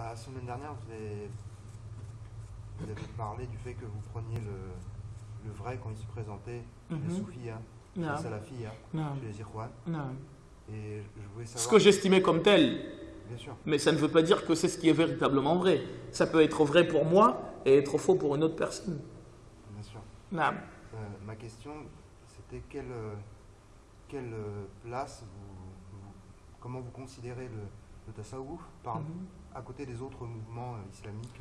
La semaine dernière, vous avez parlé du fait que vous preniez le vrai quand il se présentait, les soufis, les salafis, chez les ikhwan. Et je voulais savoir... Ce que j'estimais comme tel. Bien sûr. Mais ça ne veut pas dire que c'est ce qui est véritablement vrai. Ça peut être vrai pour moi et être faux pour une autre personne. Bien sûr. Ma question, c'était quelle place, comment vous considérez le tasawwuf à côté des autres mouvements islamiques?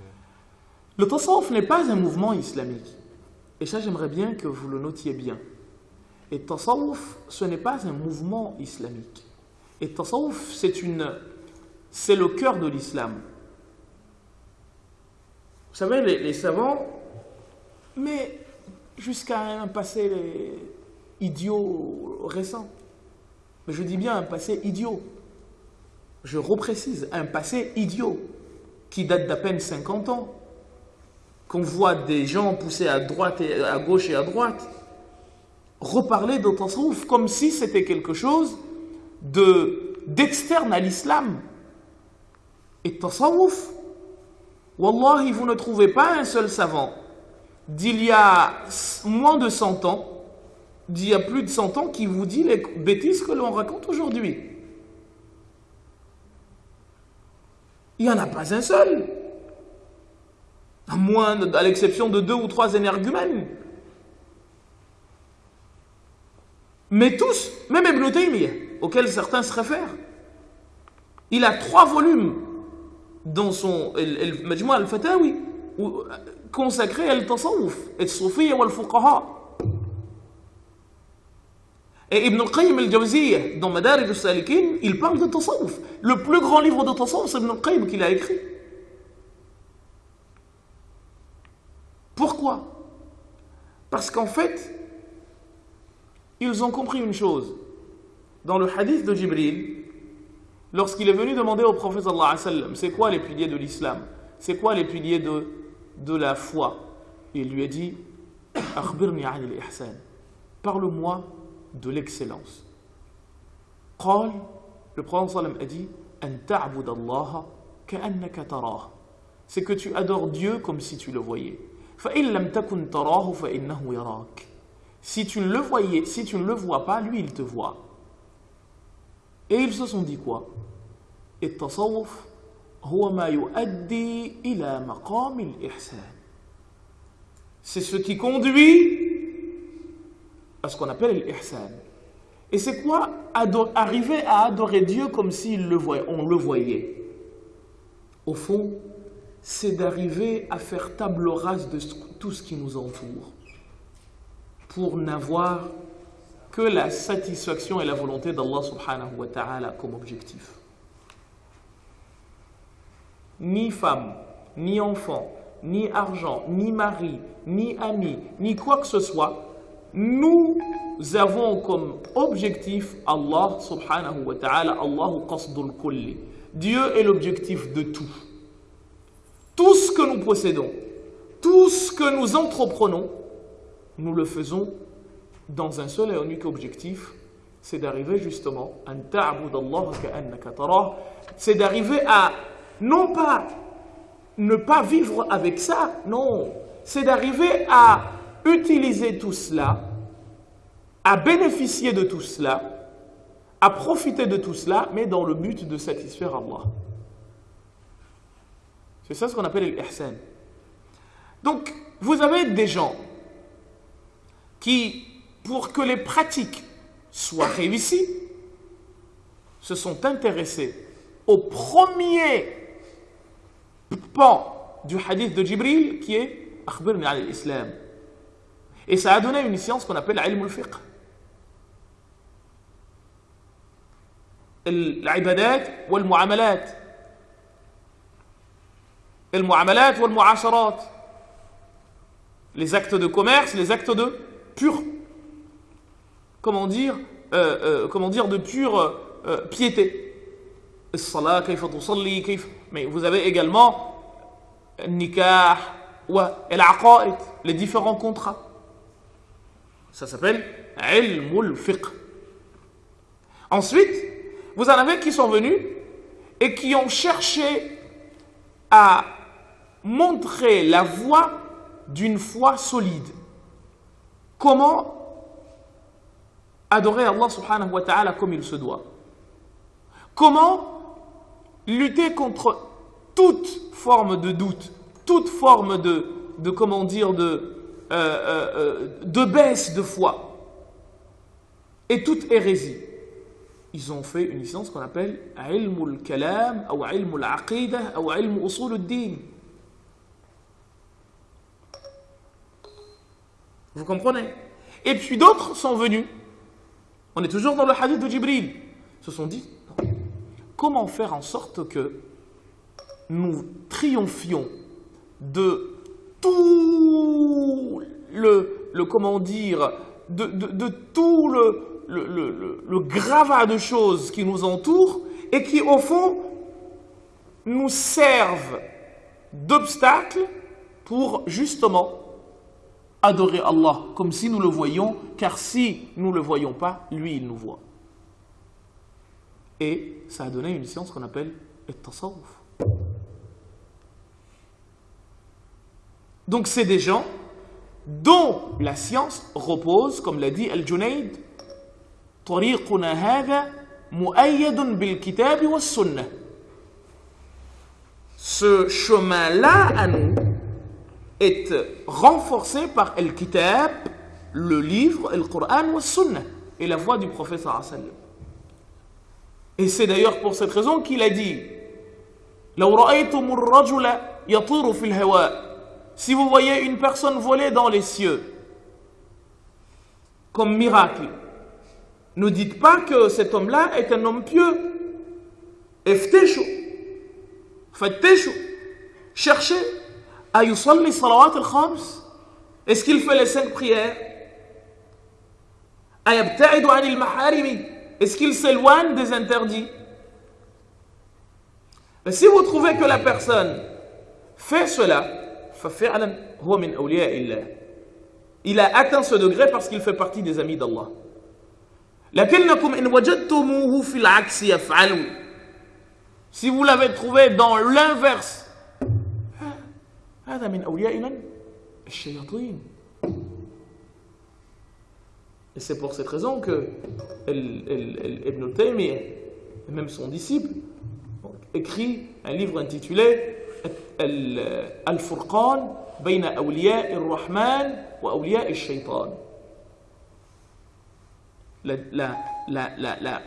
Le tasawwuf n'est pas un mouvement islamique. Et ça, j'aimerais bien que vous le notiez bien. Et tasawwuf, ce n'est pas un mouvement islamique. Et tasawwuf, c'est le cœur de l'islam. Vous savez, les savants, mais jusqu'à un passé idiot récent. Mais je dis bien un passé idiot. Je reprécise, un passé idiot qui date d'à peine 50 ans. Qu'on voit des gens pousser à droite et à gauche et à droite, reparler de tasawwuf comme si c'était quelque chose d'externe à l'islam. Et tasawwuf, wallahi, vous ne trouvez pas un seul savant d'il y a moins de 100 ans, d'il y a plus de 100 ans, qui vous dit les bêtises que l'on raconte aujourd'hui. Il n'y en a pas un seul. À l'exception de 2 ou 3 énergumènes. Mais tous, même Ibn Taymiyyah, auquel certains se réfèrent, il a 3 volumes dans son Majmu' al-Fatawi consacré à al-Tasawwuf, al-Soufiyya wal-Fuqaha. Et Ibn al-Qayyim al-Jawziyya, dans Madarij al-Salikin, il parle de Tasawwuf. Le plus grand livre de Tasawwuf, c'est Ibn al-Qayyim qui l'a écrit. Pourquoi? Parce qu'en fait, ils ont compris une chose. Dans le hadith de Jibril, lorsqu'il est venu demander au prophète sallallahu alayhi wa sallam, c'est quoi les piliers de l'islam? C'est quoi les piliers de la foi? Il lui a dit, akhbirni an al-ihsan. Parle-moi de l'excellence. قال, le prophète sallallahu alayhi wa sallam a dit, an ta'bud Allah ka'annaka tarah. C'est que tu adores Dieu comme si tu le voyais. فَإِن لَمْ تَكُنْ تَرَاهُ فَإِنَّهُ يَرَاكَ. Si tu ne le vois pas, lui il te voit. Et ils se sont dit quoi? التصوف هو ما يؤدي إلى مقام الإحسان. C'est ce qui conduit à ce qu'on appelle l'ihsan. Et c'est quoi arriver à adorer Dieu comme s'il le voyait, on le voyait? Au fond, c'est d'arriver à faire table rase de tout ce qui nous entoure pour n'avoir que la satisfaction et la volonté d'Allah subhanahu wa ta'ala comme objectif. Ni femme, ni enfant, ni argent, ni mari, ni ami, ni quoi que ce soit, nous avons comme objectif Allah subhanahu wa ta'ala, Allahu qasdul kulli. Dieu est l'objectif de tout. Tout ce que nous possédons, tout ce que nous entreprenons, nous le faisons dans un seul et unique objectif, c'est d'arriver justement à ta'bud Allah ka'annaka tarah, c'est d'arriver à non pas ne pas vivre avec ça, non, c'est d'arriver à utiliser tout cela, à bénéficier de tout cela, à profiter de tout cela, mais dans le but de satisfaire Allah. C'est ça ce qu'on appelle l'ihsan. Donc, vous avez des gens qui, pour que les pratiques soient réussies, se sont intéressés au premier pan du hadith de Jibril qui est « Akhbirni an l'islam ». Et ça a donné une science qu'on appelle « ilm al-fiqh ». L'ibadat ou al-mu'amalat. Al-mu'amalat ou al-mu'asharat. Les actes de commerce, les actes de pure, comment dire de pure piété. As-salat, kayfa tusalli, kayfa. Mais vous avez également nikah ou al-aqaid, les différents contrats. Ça s'appelle ilmul fiqh. Ensuite, vous en avez qui sont venus et qui ont cherché à montrer la voie d'une foi solide. Comment adorer Allah subhanahu wa ta'ala comme il se doit. Comment lutter contre toute forme de doute, toute forme de baisse de foi et toute hérésie. Ils ont fait une licence qu'on appelle ilm al-kalam ou ilm al-aqidah ou ilm usul al-din. Vous comprenez? Et puis d'autres sont venus. On est toujours dans le hadith de Jibril. Se sont dit, non, comment faire en sorte que nous triomphions de tout de tout le gravat de choses qui nous entourent et qui, au fond, nous servent d'obstacle pour, justement, adorer Allah comme si nous le voyions, car si nous ne le voyons pas, lui, il nous voit. Et ça a donné une science qu'on appelle le tasawwuf. Donc c'est des gens dont la science repose, comme l'a dit Al-Junayd, طريقنا هذا مؤيد بالكتاب والسنة. Ce chemin-là à nous est renforcé par Al-Kitab, le livre, Al-Qur'an wa Sunnah, et la voix du prophète sallallahu alayhi wa sallam. Et c'est d'ailleurs pour cette raison qu'il a dit لو رأيتم الرجل يطير في الهواء. Si vous voyez une personne voler dans les cieux, comme miracle, ne dites pas que cet homme-là est un homme pieux. Eftishu, fattishu, cherchez. Ayusalli salawat al-khams. Est-ce qu'il fait les 5 prières? Ayabta'idu anil maharimi. Est-ce qu'il s'éloigne des interdits? Mais si vous trouvez que la personne fait cela, il a atteint ce degré parce qu'il fait partie des amis d'Allah. Si vous l'avez trouvé dans l'inverse, et c'est pour cette raison que Ibn Taymiyyah, et même son disciple, écrit un livre intitulé Al-Furqan bayna awliya ar-Rahman wa awliya ash-Shaytan.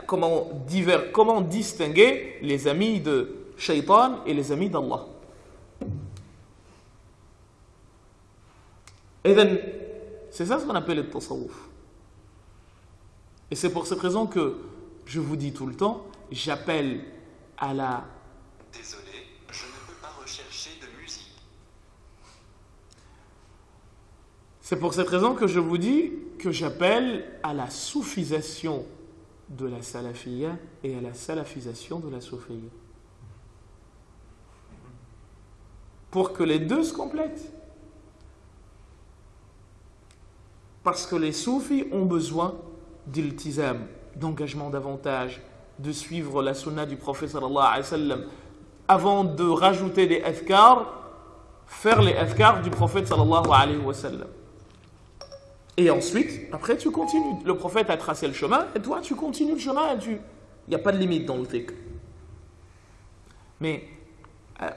Comment distinguer les amis de Shaytan et les amis d'Allah. Et c'est ça ce qu'on appelle le tasawwuf. Et c'est pour cette raison que je vous dis tout le temps, j'appelle à la... Désolé, je ne peux pas rechercher de musique. C'est pour cette raison que je vous dis que j'appelle à la soufisation de la salafiyya et à la salafisation de la soufiyya. Pour que les deux se complètent. Parce que les soufis ont besoin d'iltizam, d'engagement davantage, de suivre la sunna du prophète sallallahu alayhi wa sallam. Avant de rajouter des adhkar, faire les adhkar du prophète sallallahu alayhi wa sallam. Et ensuite, après tu continues. Le prophète a tracé le chemin et toi tu continues le chemin. Il n'y a pas de limite dans le fiqh. Mais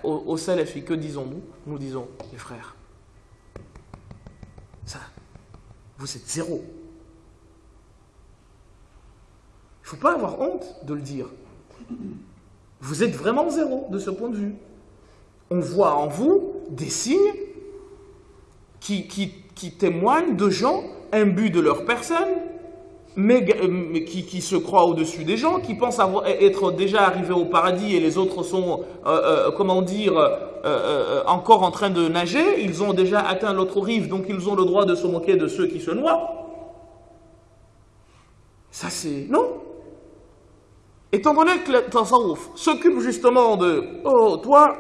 aux salafis, que disons-nous? Nous disons, les frères, ça, vous êtes zéro. Il ne faut pas avoir honte de le dire. Vous êtes vraiment zéro de ce point de vue. On voit en vous des signes qui témoignent de gens imbus de leur personne, mais qui se croient au-dessus des gens, qui pensent être déjà arrivés au paradis et les autres sont, encore en train de nager. Ils ont déjà atteint l'autre rive, donc ils ont le droit de se moquer de ceux qui se noient. Ça c'est... Non. Étant donné que le tasawwuf s'occupe justement de « Oh, toi,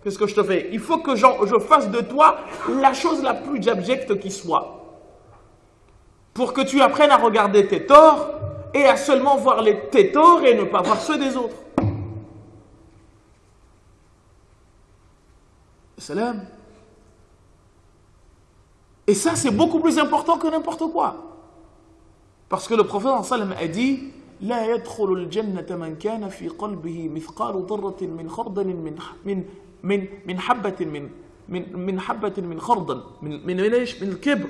qu'est-ce que je te fais? Il faut que je fasse de toi la chose la plus abjecte qui soit. Pour que tu apprennes à regarder tes torts et à seulement voir tes torts et ne pas voir ceux des autres. » Salam. Et ça, c'est beaucoup plus important que n'importe quoi. Parce que le prophète sallam a dit لا يدخل الجنة من كان في قلبه مثقال ذرة من خردل من حبة من خردل من الكبر.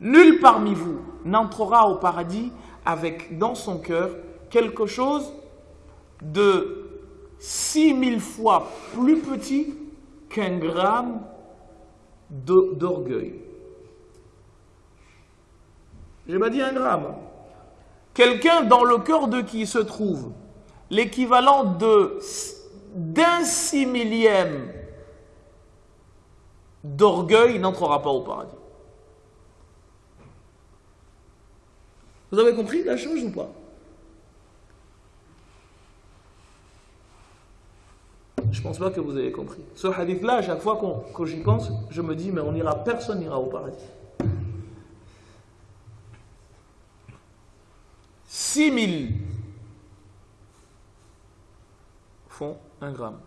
Nul parmi vous n'entrera au paradis avec dans son cœur quelque chose de 6000 fois plus petit qu'un gramme d'orgueil. J'ai pas dit un gramme. Quelqu'un dans le cœur de qui se trouve l'équivalent d'un 6/1000 d'orgueil n'entrera pas au paradis. Vous avez compris la chose ou pas? Je pense pas que vous avez compris. Ce hadith-là, à chaque fois que j'y pense, je me dis, mais personne n'ira au paradis. 6000 font 1 gramme.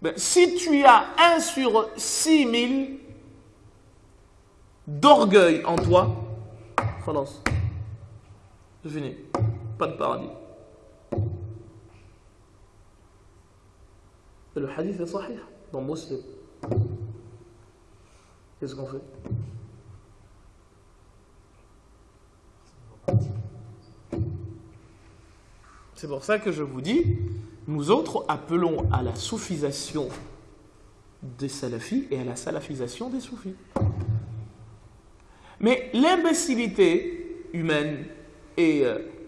Ben, si tu as 1 sur 6000 d'orgueil en toi, khalas, c'est fini. Pas de paradis. Et le hadith est sahih dans Muslim. Qu'est-ce qu'on fait? C'est pour ça que je vous dis, nous autres appelons à la soufisation des salafis et à la salafisation des soufis. Mais l'imbécilité humaine et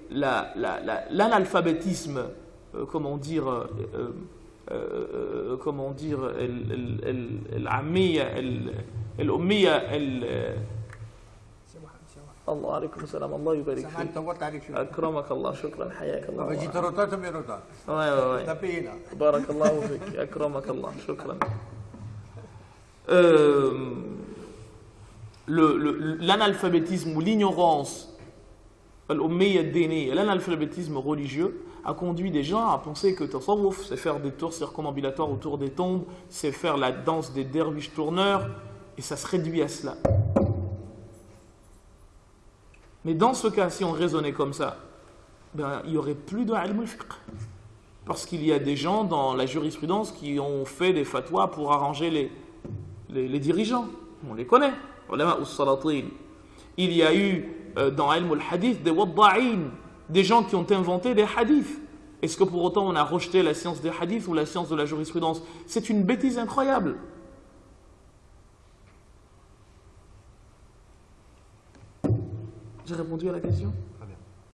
l'analphabétisme, comment dire, الأمية الله عليكم السلام الله يبارك فيك أكرمك الله شكرا حياك الله بارك الله فيك أكرمك الله شكرا l'analphabétisme ou l'ignorance l'analphabétisme religieux a conduit des gens à penser que tasawwuf, c'est faire des tours circumambulatoires autour des tombes, c'est faire la danse des derviches tourneurs, et ça se réduit à cela. Mais dans ce cas, si on raisonnait comme ça, ben, il n'y aurait plus de ilm al-fiqh. Parce qu'il y a des gens dans la jurisprudence qui ont fait des fatwas pour arranger les dirigeants. On les connaît. Il y a eu dans ilm al-hadith des wadda'in, des gens qui ont inventé des hadiths. Est-ce que pour autant on a rejeté la science des hadiths ou la science de la jurisprudence? C'est une bêtise incroyable. J'ai répondu à la question?